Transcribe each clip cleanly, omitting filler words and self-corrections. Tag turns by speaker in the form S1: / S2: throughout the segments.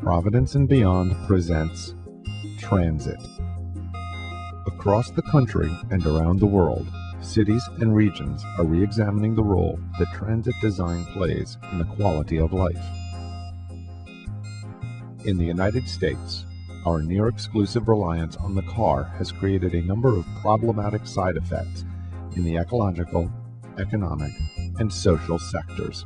S1: Providence and Beyond presents Transit. Across the country and around the world, cities and regions are re-examining the role that transit design plays in the quality of life. In the United States, our near-exclusive reliance on the car has created a number of problematic side effects in the ecological, economic, and social sectors.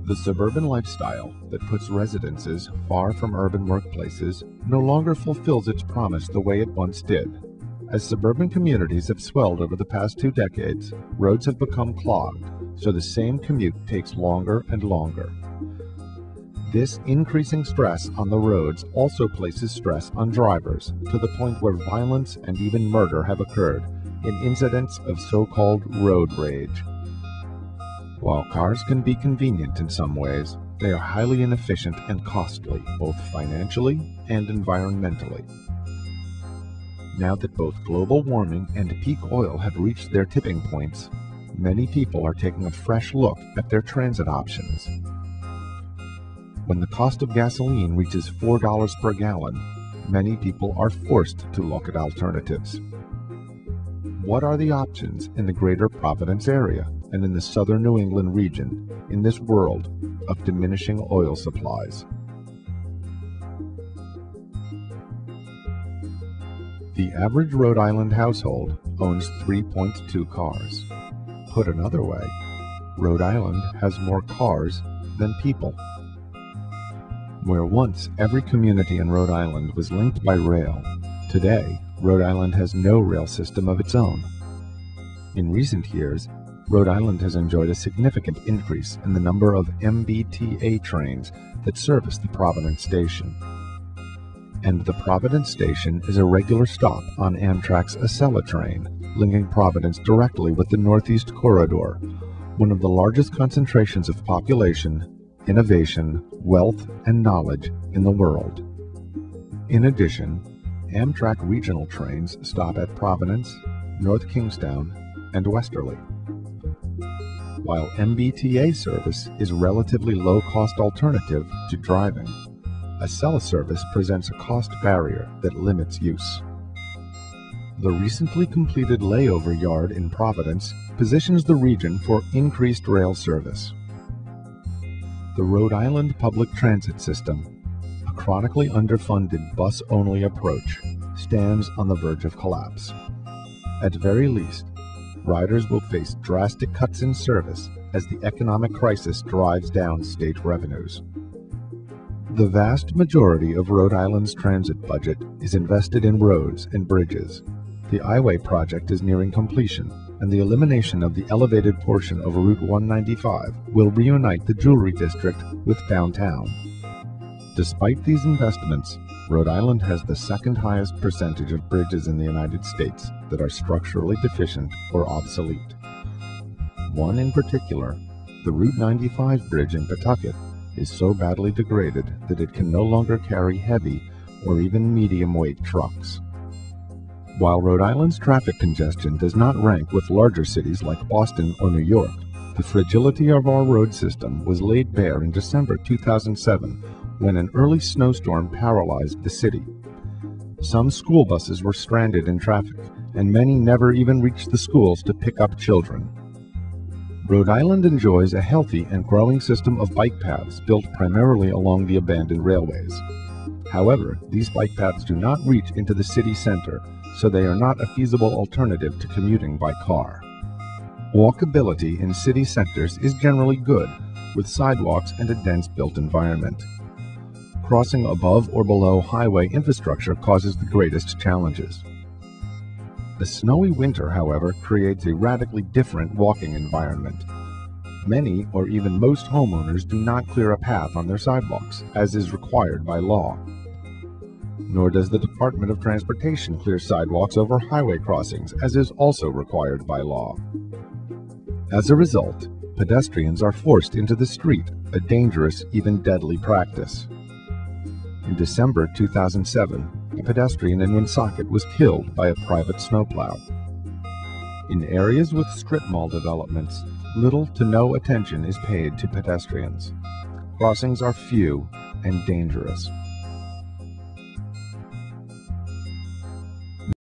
S1: The suburban lifestyle that puts residences far from urban workplaces no longer fulfills its promise the way it once did. As suburban communities have swelled over the past 2 decades, roads have become clogged, so the same commute takes longer and longer. This increasing stress on the roads also places stress on drivers, to the point where violence and even murder have occurred in incidents of so-called road rage. While cars can be convenient in some ways, they are highly inefficient and costly, both financially and environmentally. Now that both global warming and peak oil have reached their tipping points, many people are taking a fresh look at their transit options. When the cost of gasoline reaches $4 per gallon, many people are forced to look at alternatives. What are the options in the greater Providence area and in the southern New England region in this world of diminishing oil supplies? The average Rhode Island household owns 3.2 cars. Put another way, Rhode Island has more cars than people. Where once every community in Rhode Island was linked by rail, today Rhode Island has no rail system of its own. In recent years, Rhode Island has enjoyed a significant increase in the number of MBTA trains that service the Providence station. And the Providence station is a regular stop on Amtrak's Acela train, linking Providence directly with the Northeast Corridor, one of the largest concentrations of population, innovation, wealth, and knowledge in the world. In addition, Amtrak regional trains stop at Providence, North Kingstown, and Westerly. While MBTA service is a relatively low-cost alternative to driving, Acela service presents a cost barrier that limits use. The recently completed layover yard in Providence positions the region for increased rail service. The Rhode Island public transit system, a chronically underfunded bus-only approach, stands on the verge of collapse. At very least, riders will face drastic cuts in service as the economic crisis drives down state revenues. The vast majority of Rhode Island's transit budget is invested in roads and bridges. The I-Way project is nearing completion, and the elimination of the elevated portion of Route 195 will reunite the Jewelry District with downtown. Despite these investments, Rhode Island has the second highest percentage of bridges in the United States that are structurally deficient or obsolete. One in particular, the Route 95 bridge in Pawtucket, is so badly degraded that it can no longer carry heavy or even medium-weight trucks. While Rhode Island's traffic congestion does not rank with larger cities like Boston or New York, the fragility of our road system was laid bare in December 2007 when an early snowstorm paralyzed the city. Some school buses were stranded in traffic, and many never even reached the schools to pick up children. Rhode Island enjoys a healthy and growing system of bike paths built primarily along the abandoned railways. However, these bike paths do not reach into the city center, so they are not a feasible alternative to commuting by car. Walkability in city centers is generally good, with sidewalks and a dense built environment. Crossing above or below highway infrastructure causes the greatest challenges. The snowy winter, however, creates a radically different walking environment. Many or even most homeowners do not clear a path on their sidewalks, as is required by law. Nor does the Department of Transportation clear sidewalks over highway crossings, as is also required by law. As a result, pedestrians are forced into the street, a dangerous, even deadly practice. In December 2007, a pedestrian in Woonsocket was killed by a private snowplow. In areas with strip mall developments, little to no attention is paid to pedestrians. Crossings are few and dangerous.